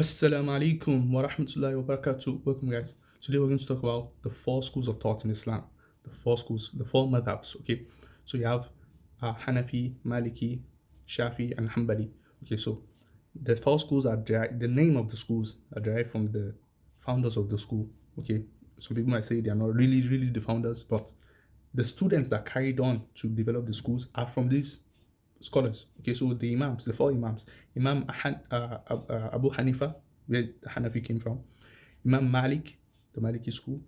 Assalamu alaikum wa rahmatullahi wa barakatuh. Welcome, guys. Today we're going to talk about the four schools of thought in Islam. The four schools, the four madhabs. Okay, so you have Hanafi, Maliki, Shafii, and Hanbali. Okay, so the four schools are the name of the schools are derived from the founders of the school. Okay, so people might say they are not really the founders, but the students that carried on to develop the schools are from these scholars. Okay, so the Imams, the four Imams, Abu Hanifa, where the Hanafi came from, Imam Malik, the Maliki school,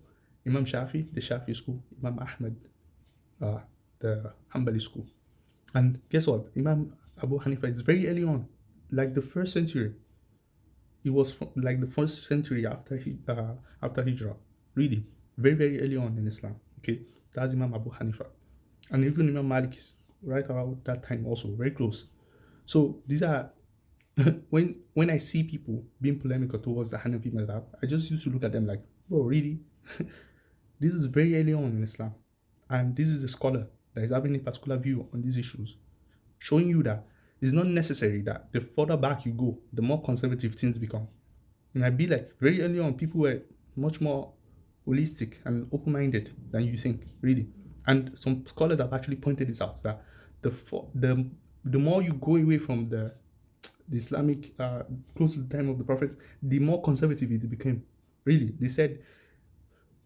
Imam Shafii, the Shafii school, Imam Ahmad, uh, the Hanbali school. And guess what? Imam Abu Hanifa is very early on, like the first century. He was from, like the first century after Hijrah. Really, very early on in Islam. Okay, that's Imam Abu Hanifa, and even Imam Malik is right around that time also, very close. So these are when I see people being polemical towards the Hanafi madhab, I just used to look at them like, bro, really? This is very early on in Islam, and this is a scholar that is having a particular view on these issues, showing you that it's not necessary that the further back you go, the more conservative things become. It might be like very early on, people were much more holistic and open-minded than you think, really. And some scholars have actually pointed this out that the more you go away from the Islamic close to the time of the Prophet, the more conservative it became. Really, they said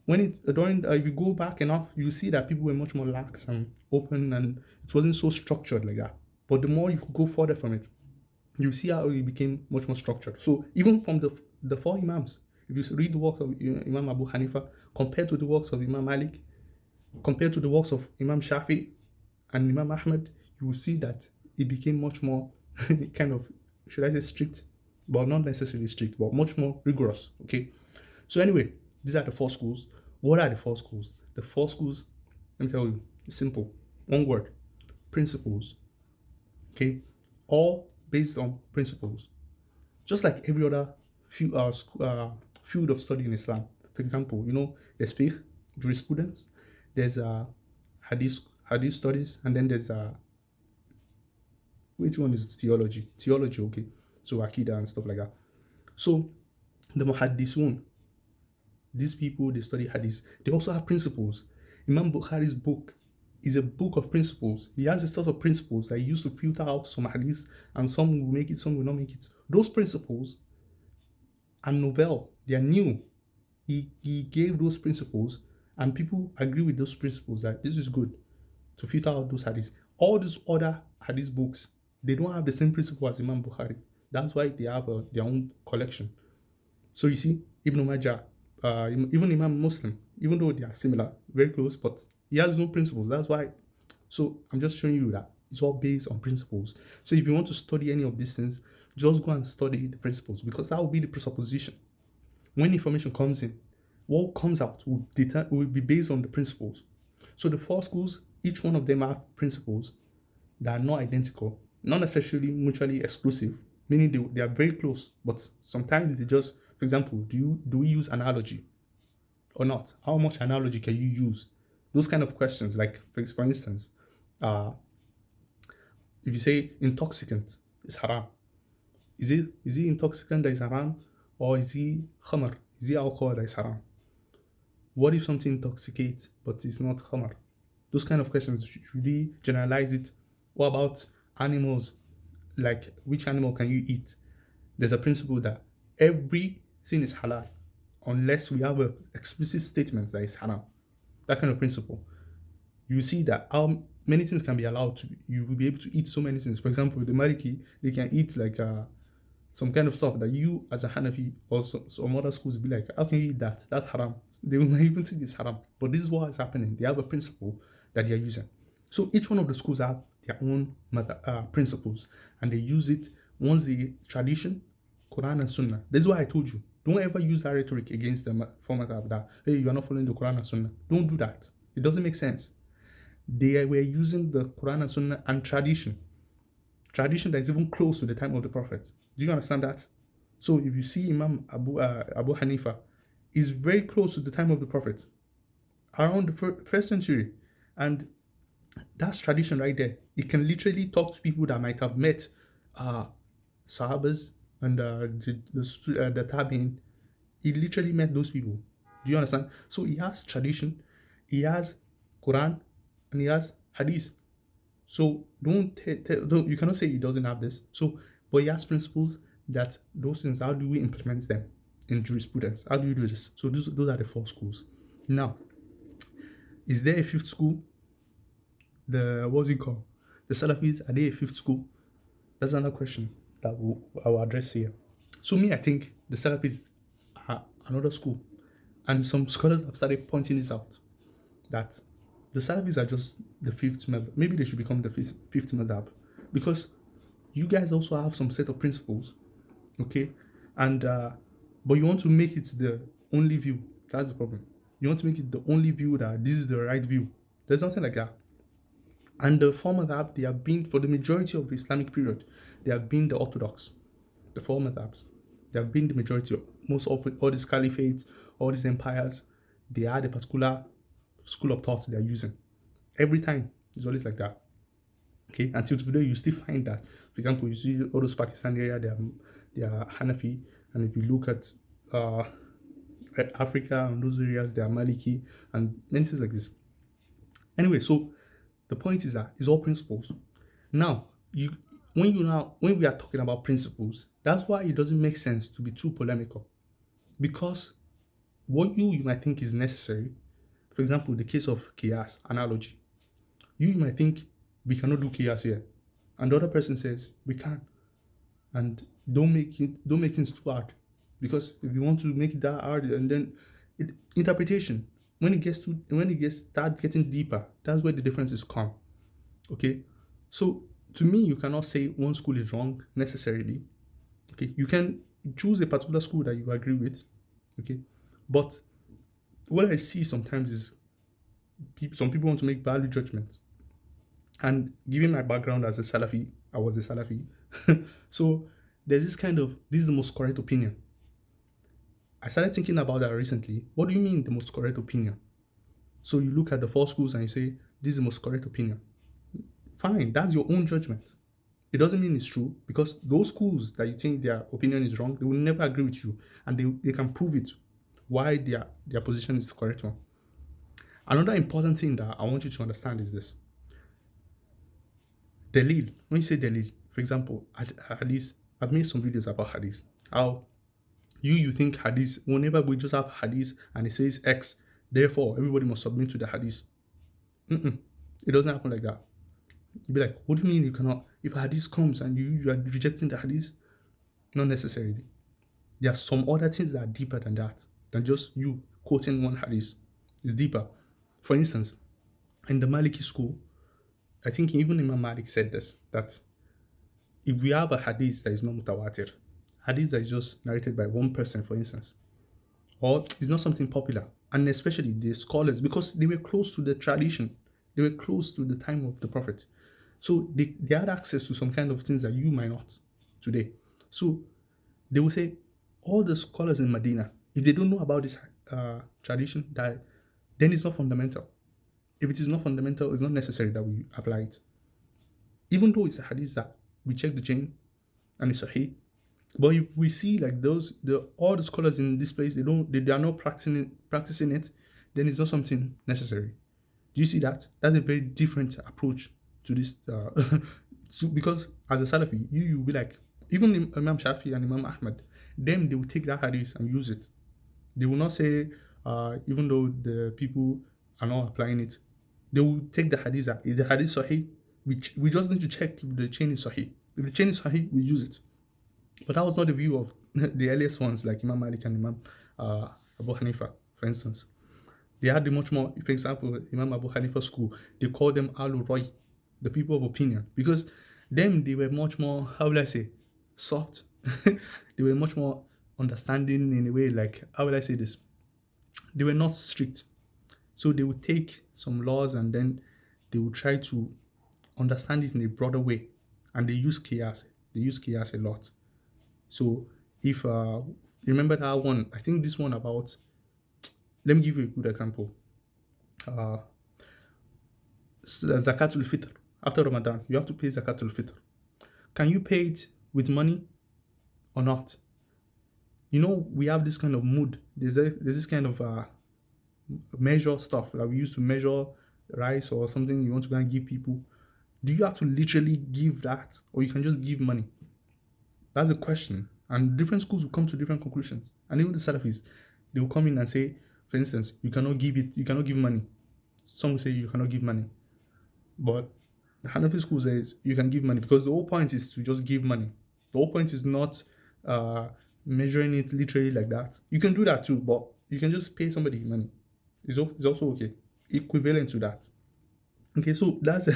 when it during if you go back enough, you see that people were much more lax and open, and it wasn't so structured like that. But the more you go further from it, you see how it became much more structured. So even from the four Imams, if you read the works of Imam Abu Hanifa compared to the works of Imam Malik, compared to the works of Imam Shafii and Imam Ahmad, you will see that it became much more kind of, should I say, strict, but not necessarily strict, but much more rigorous. Okay. So anyway, these are the four schools. What are the four schools? The four schools, let me tell you, it's simple. One word: principles. Okay, all based on principles. Just like every other field of study in Islam. For example, there's fiqh, jurisprudence, there's hadith studies, and then there's which one is theology? Theology, okay. So akida and stuff like that. So the muhaddisun, these people they study hadith. They also have principles. Imam Bukhari's book is a book of principles. He has a set of principles that he used to filter out some hadiths, and some will make it, some will not make it. Those principles are novel, they are new. He gave those principles, and people agree with those principles that this is good to filter out those hadiths. All these other hadith books, they don't have the same principle as Imam Bukhari. That's why they have their own collection. So you see, Ibn Majah, even Imam Muslim, even though they are similar, very close, but he has his own principles. That's why. So I'm just showing you that it's all based on principles. So if you want to study any of these things, just go and study the principles, because that will be the presupposition. When information comes in, what comes out will be based on the principles. So the four schools, each one of them have principles that are not identical, not necessarily mutually exclusive, meaning they are very close, but sometimes they just, for example, do we use analogy or not? How much analogy can you use? Those kind of questions, like for instance, uh, if you say intoxicant is haram, is it intoxicant that is haram, or is it khamr? Is it alcohol that is haram? What if something intoxicates but it's not khamr? Those kind of questions, should we generalize it? What about animals? Like, which animal can you eat? There's a principle that everything is halal unless we have a explicit statement that is haram. That kind of principle. You see that how many things can be allowed to, you will be able to eat so many things. For example, the Maliki, they can eat like some kind of stuff that you as a Hanafi or some other schools be like, how can you eat that? That's haram. They will even think it's haram. But this is what is happening. They have a principle that they are using. So each one of the schools have their own principles, and they use it once the tradition, Quran and Sunnah. This is why I told you, don't ever use that rhetoric against the format of that. Hey, you are not following the Quran and Sunnah. Don't do that. It doesn't make sense. They were using the Quran and Sunnah and tradition that is even close to the time of the Prophet. Do you understand that? So if you see Imam Abu Hanifa is very close to the time of the Prophet, around the first century, and that's tradition right there. It can literally talk to people that might have met Sahabas and the tabi'in, he literally met those people. Do you understand? So he has tradition, he has Quran, and he has Hadith. So don't, you cannot say he doesn't have this. So, but he has principles that those things. How do we implement them in jurisprudence? How do you do this? So those are the four schools. Now, is there a fifth school? The what's it called? The Salafis, are they a fifth school? That's another question that I will address here. So me, I think the Salafis are another school, and some scholars have started pointing this out that the Salafis are just the fifth madhab. Maybe they should become the fifth madhab, because you guys also have some set of principles, okay? And but you want to make it the only view. That's the problem. You want to make it the only view that this is the right view. There's nothing like that. And the four madhab, they have been, for the majority of the Islamic period, they have been the orthodox. The four madhabs, they have been the majority of most of all these caliphates, all these empires. They had a particular school of thought they are using. Every time it's always like that. Okay, until today you still find that. For example, you see all those Pakistan area, they are Hanafi, and if you look at Africa and those areas, they are Maliki, and many things like this. Anyway, so the point is that it's all principles. Now, when we are talking about principles, that's why it doesn't make sense to be too polemical, because what you might think is necessary. For example, the case of qiyas analogy, you might think we cannot do qiyas here, and the other person says we can, and don't make things too hard, because if you want to make it that hard, and then interpretation, when it start getting deeper, that's where the differences come. Okay, so to me, you cannot say one school is wrong necessarily. Okay, you can choose a particular school that you agree with. Okay, but what I see sometimes is some people want to make value judgments. And given my background as a Salafi, I was a Salafi. So there's this is the most correct opinion. I started thinking about that recently. What do you mean the most correct opinion? So you look at the four schools and you say, this is the most correct opinion. Fine, that's your own judgment. It doesn't mean it's true, because those schools that you think their opinion is wrong, they will never agree with you, and they can prove it why their position is the correct one. Another important thing that I want you to understand is this. Delil. When you say delil, for example, hadith, I've made some videos about hadith. How you think hadith, whenever we just have hadith and it says X, therefore everybody must submit to the hadith. It doesn't happen like that. You'd be like, what do you mean you cannot? If a hadith comes and you are rejecting the hadith, not necessarily. There are some other things that are deeper than that, than just you quoting one hadith. It's deeper. For instance, in the Maliki school, I think even Imam Malik said this, that if we have a hadith that is not mutawatir, hadith that is just narrated by one person, for instance, or it's not something popular, and especially the scholars, because they were close to the tradition, they were close to the time of the Prophet. So they had access to some kind of things that you might not today. So they will say, all the scholars in Medina, if they don't know about this tradition, then it's not fundamental. If it is not fundamental, it's not necessary that we apply it. Even though it's a hadith that we check the chain and it's sahih. But if we see like all the scholars in this place, they are not practicing it, then it's not something necessary. Do you see that? That's a very different approach to this. Because as a Salafi, you will be like, even Imam Shafii and Imam Ahmad, they will take that hadith and use it. They will not say, even though the people are not applying it, they will take the hadith. Is the hadith sahih? We just need to check if the chain is sahih. If the chain is sahih, we use it. But that was not the view of the earliest ones, like Imam Malik and Imam Abu Hanifa, for instance. They had the much more, for example, Imam Abu Hanifa school, they called them Ahlul Rai, the people of opinion, because they were much more, how will I say, soft. They were much more understanding in a way, like, how will I say this? They were not strict. So they would take some laws and then they would try to understand it in a broader way. And they use qiyas. They use qiyas a lot. So if, remember that one, I think this one about, let me give you a good example. Zakatul Fitr. After Ramadan, you have to pay Zakatul Fitr. Can you pay it with money or not. We have this kind of mood. There's this kind of measure stuff that we use to measure rice or something you want to go and give people. Do you have to literally give that, or you can just give money? That's the question. And different schools will come to different conclusions. And even the Salafis, they will come in and say, for instance, you cannot give money. Some will say you cannot give money. But the Hanafi school says you can give money, because the whole point is to just give money. The whole point is not measuring it literally like that. You can do that too, but you can just pay somebody money. It's also okay. Equivalent to that. Okay, so that's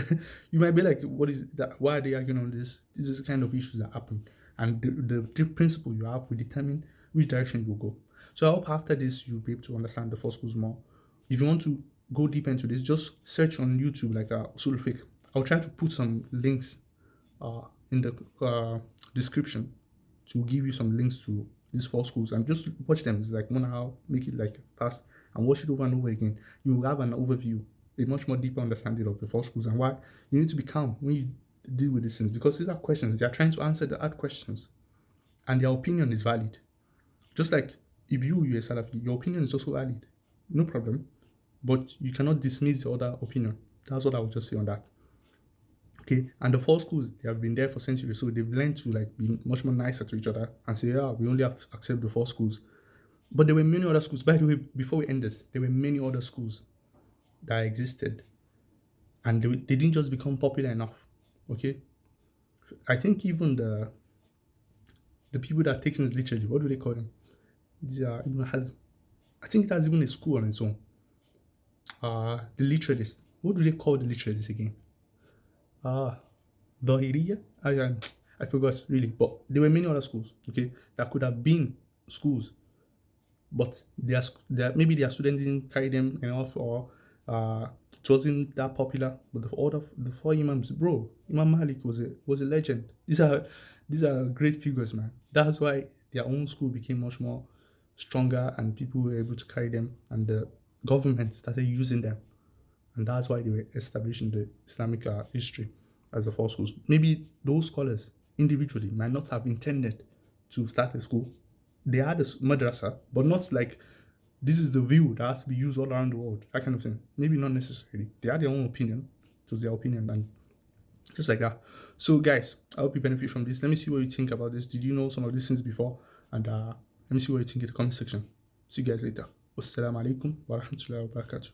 you might be like, what is that? Why are they arguing on this? This is the kind of issues that happen, and the principle you have will determine which direction you will go. So I hope after this you'll be able to understand the four schools more. If you want to go deep into this, just search on YouTube like Usul Fiqh. I'll try to put some links in the description to give you some links to these four schools, and just watch them. It's like 1 hour, make it like fast, and watch it over and over again. You will have an overview, a much more deeper understanding of the four schools, and why you need to be calm when you deal with these things, because these are questions. They are trying to answer the hard questions, and their opinion is valid. Just like if you're a Salafi, your opinion is also valid, no problem, but you cannot dismiss the other opinion. That's what I would just say on that. Okay, and the four schools, they have been there for centuries, so they've learned to like be much more nicer to each other and say, yeah, we only have to accept the four schools. But there were many other schools. By the way, before we end this, there were many other schools that existed, and they didn't just become popular enough. Okay, I think even the people that take things literally, what do they call them? I think it has even a school on its own. The literalists. What do they call the literalists again? Dahiriya? I forgot really, but there were many other schools, okay, that could have been schools, but maybe their students didn't carry them enough, or it wasn't that popular. But the four imams, bro, Imam Malik was a legend. These are great figures, man. That's why their own school became much more stronger, and people were able to carry them, and the government started using them. And that's why they were established in the Islamic history as the four schools. Maybe those scholars individually might not have intended to start a school. They had a madrasa, but not like this is the view that has to be used all around the world, that kind of thing. Maybe not necessarily. They had their own opinion. It was their opinion, and just like that. So guys, I hope you benefit from this. Let me see what you think about this. Did you know some of these things before? And let me see what you think in the comment section. See you guys later. Wassalamu alaikum wa rahmatullahi wa barakatuh.